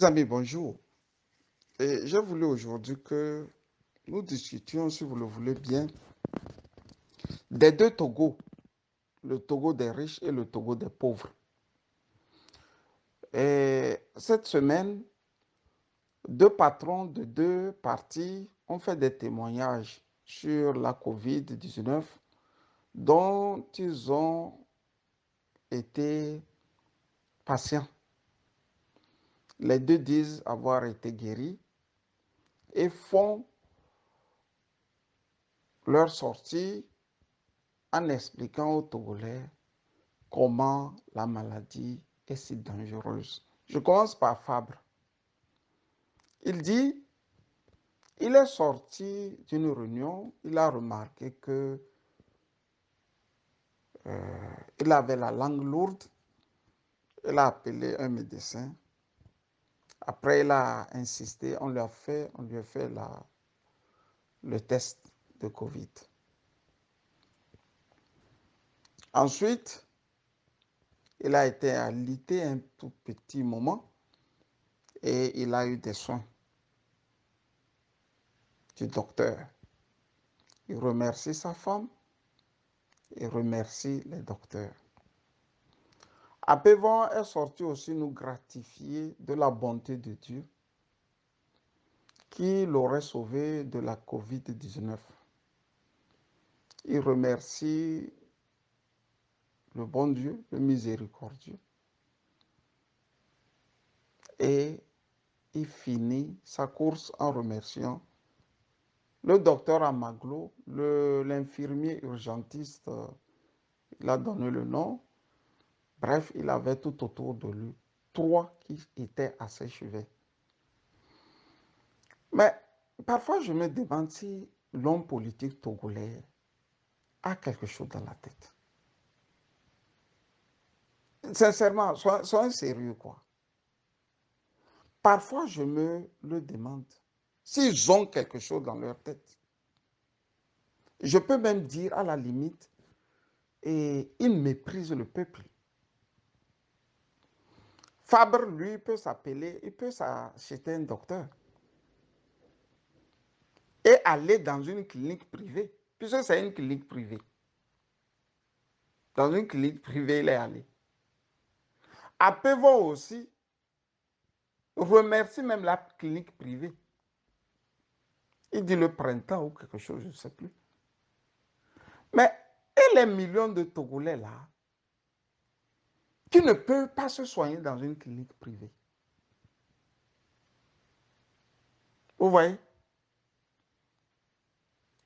Amis, bonjour. Et j'ai voulu aujourd'hui que nous discutions, si vous le voulez bien, des deux Togo, le Togo des riches et le Togo des pauvres. Et cette semaine, deux patrons de deux partis ont fait des témoignages sur la COVID-19 dont ils ont été patients. Les deux disent avoir été guéris et font leur sortie en expliquant aux Togolais comment la maladie est si dangereuse. Je commence par Fabre. Il dit, il est sorti d'une réunion, il a remarqué que il avait la langue lourde, il a appelé un médecin. Après, il a insisté, on lui a fait le test de Covid. Ensuite, il a été alité un tout petit moment et il a eu des soins du docteur. Il remercie sa femme et remercie les docteurs. Apévan est sorti aussi nous gratifier de la bonté de Dieu qui l'aurait sauvé de la COVID-19. Il remercie le bon Dieu, le miséricordieux, et il finit sa course en remerciant le docteur Amaglo, l'infirmier urgentiste, il a donné le nom. Bref, il avait tout autour de lui trois qui étaient à ses cheveux. Mais parfois, je me demande si l'homme politique togolais a quelque chose dans la tête. Sincèrement, soyez sérieux, quoi. Parfois, je me le demande s'ils ont quelque chose dans leur tête. Je peux même dire, à la limite, et ils méprisent le peuple. Fabre, lui, peut s'appeler, il peut s'acheter un docteur et aller dans une clinique privée, puisque c'est une clinique privée. Dans une clinique privée, il est allé. Apévon aussi remercie même la clinique privée. Il dit le printemps ou quelque chose, je ne sais plus. Mais et les millions de Togolais là, qui ne peuvent pas se soigner dans une clinique privée. Vous voyez?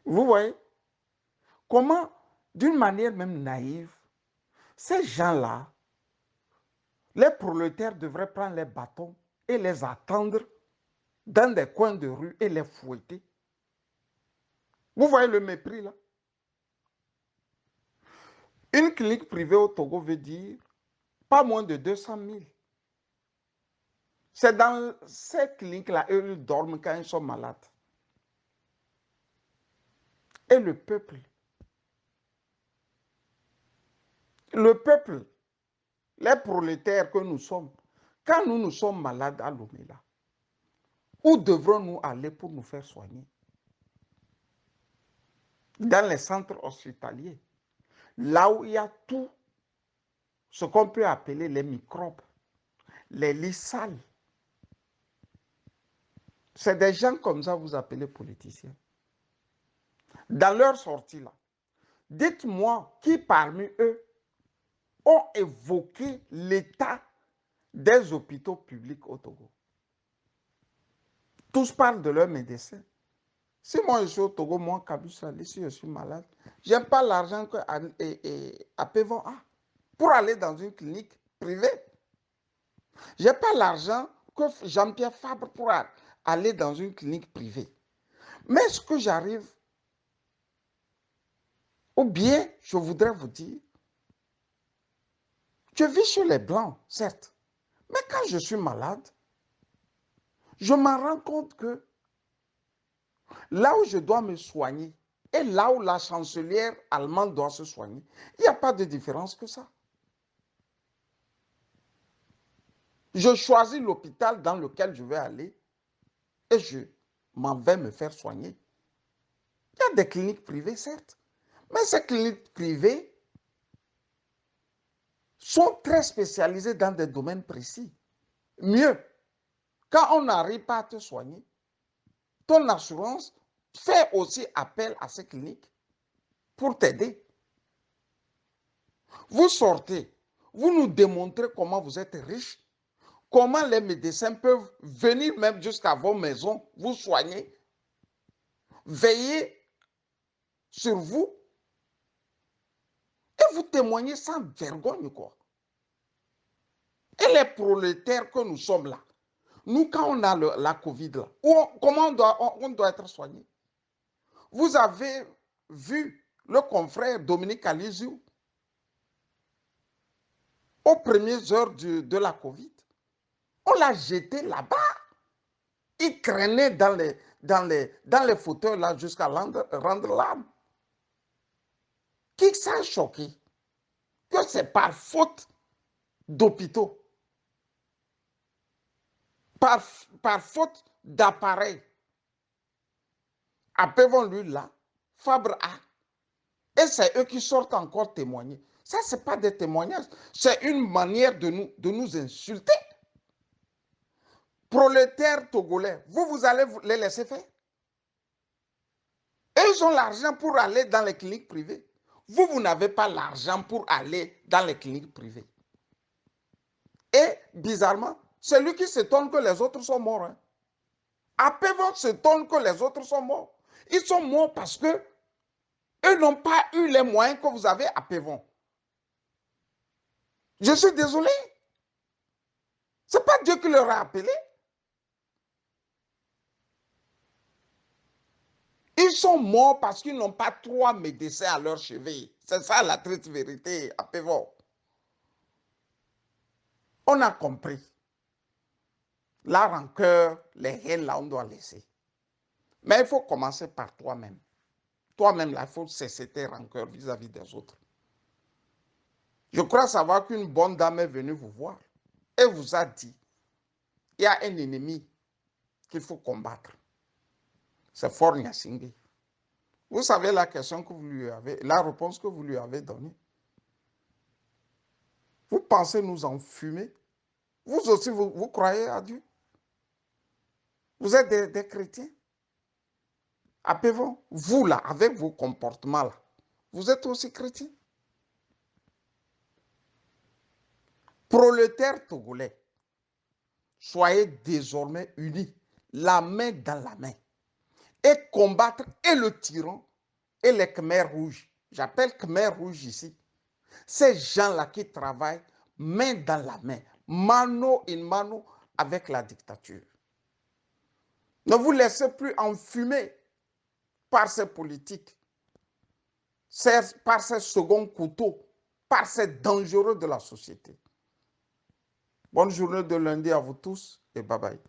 Vous voyez? Comment, d'une manière même naïve, ces gens-là, les prolétaires devraient prendre les bâtons et les attendre dans des coins de rue et les fouetter. Vous voyez le mépris là? Une clinique privée au Togo veut dire pas moins de 200 000. C'est dans ces cliniques-là, eux, ils dorment quand ils sont malades. Et le peuple, les prolétaires que nous sommes, quand nous sommes malades à Lomé, là, où devrons-nous aller pour nous faire soigner? Dans les centres hospitaliers, là où il y a tout ce qu'on peut appeler les microbes, les lits sales. C'est des gens comme ça que vous appelez politiciens. Dans leur sortie là, dites-moi qui parmi eux ont évoqué l'état des hôpitaux publics au Togo. Tous parlent de leurs médecins. Si moi je suis au Togo, moi, Kaboussa, si je suis malade, je n'ai pas l'argent que Apévon a pour aller dans une clinique privée. Je n'ai pas l'argent que Jean-Pierre Fabre pour aller dans une clinique privée. Mais ce que j'arrive, ou bien je voudrais vous dire, je vis chez les Blancs, certes, mais quand je suis malade, je m'en rends compte que là où je dois me soigner et là où la chancelière allemande doit se soigner, il n'y a pas de différence que ça. Je choisis l'hôpital dans lequel je vais aller et je m'en vais me faire soigner. Il y a des cliniques privées, certes, mais ces cliniques privées sont très spécialisées dans des domaines précis. Mieux, quand on n'arrive pas à te soigner, ton assurance fait aussi appel à ces cliniques pour t'aider. Vous sortez, vous nous démontrez comment vous êtes riche, comment les médecins peuvent venir même jusqu'à vos maisons, vous soigner, veiller sur vous, et vous témoignez sans vergogne, quoi. Et les prolétaires que nous sommes là, nous, quand on a la Covid, là, comment on doit être soigné? Vous avez vu le confrère Dominique Alizou aux premières heures de la Covid. On l'a jeté là-bas. Il traînait dans les fauteuils là jusqu'à rendre l'âme. Qui s'est choqué que c'est par faute d'hôpitaux, par faute d'appareils. Appelons-lui là, Fabre A. Et c'est eux qui sortent encore témoigner. Ça, ce n'est pas des témoignages. C'est une manière de nous insulter. Prolétaires togolais, vous allez les laisser faire. Et ils ont l'argent pour aller dans les cliniques privées. Vous n'avez pas l'argent pour aller dans les cliniques privées. Et bizarrement, c'est lui qui s'étonne que les autres sont morts. Hein. Apevon s'étonne que les autres sont morts. Ils sont morts parce que eux n'ont pas eu les moyens que vous avez à Pévon. Je suis désolé. Ce n'est pas Dieu qui leur a appelé. Ils sont morts parce qu'ils n'ont pas 3 médecins à leur chevet. C'est ça la triste vérité à Pévon. On a compris. La rancœur, les haines, là, on doit laisser. Mais il faut commencer par toi-même. Toi-même, là, il faut cesser tes rancœurs vis-à-vis des autres. Je crois savoir qu'une bonne dame est venue vous voir et vous a dit, il y a un ennemi qu'il faut combattre. C'est Faure Gnassingbé. Vous savez la question que vous lui avez, la réponse que vous lui avez donnée. Vous pensez nous enfumer? Vous aussi, vous croyez à Dieu? Vous êtes des chrétiens? Appelez-vous, vous là, avec vos comportements là, vous êtes aussi chrétiens? Prolétaires togolais, soyez désormais unis, la main dans la main, et combattre et le tyran et les Khmers rouges. J'appelle Khmers rouges ici. Ces gens-là qui travaillent main dans la main, mano in mano avec la dictature. Ne vous laissez plus enfumer par ces politiques, par ces seconds couteaux, par ces dangereux de la société. Bonne journée de lundi à vous tous et bye bye.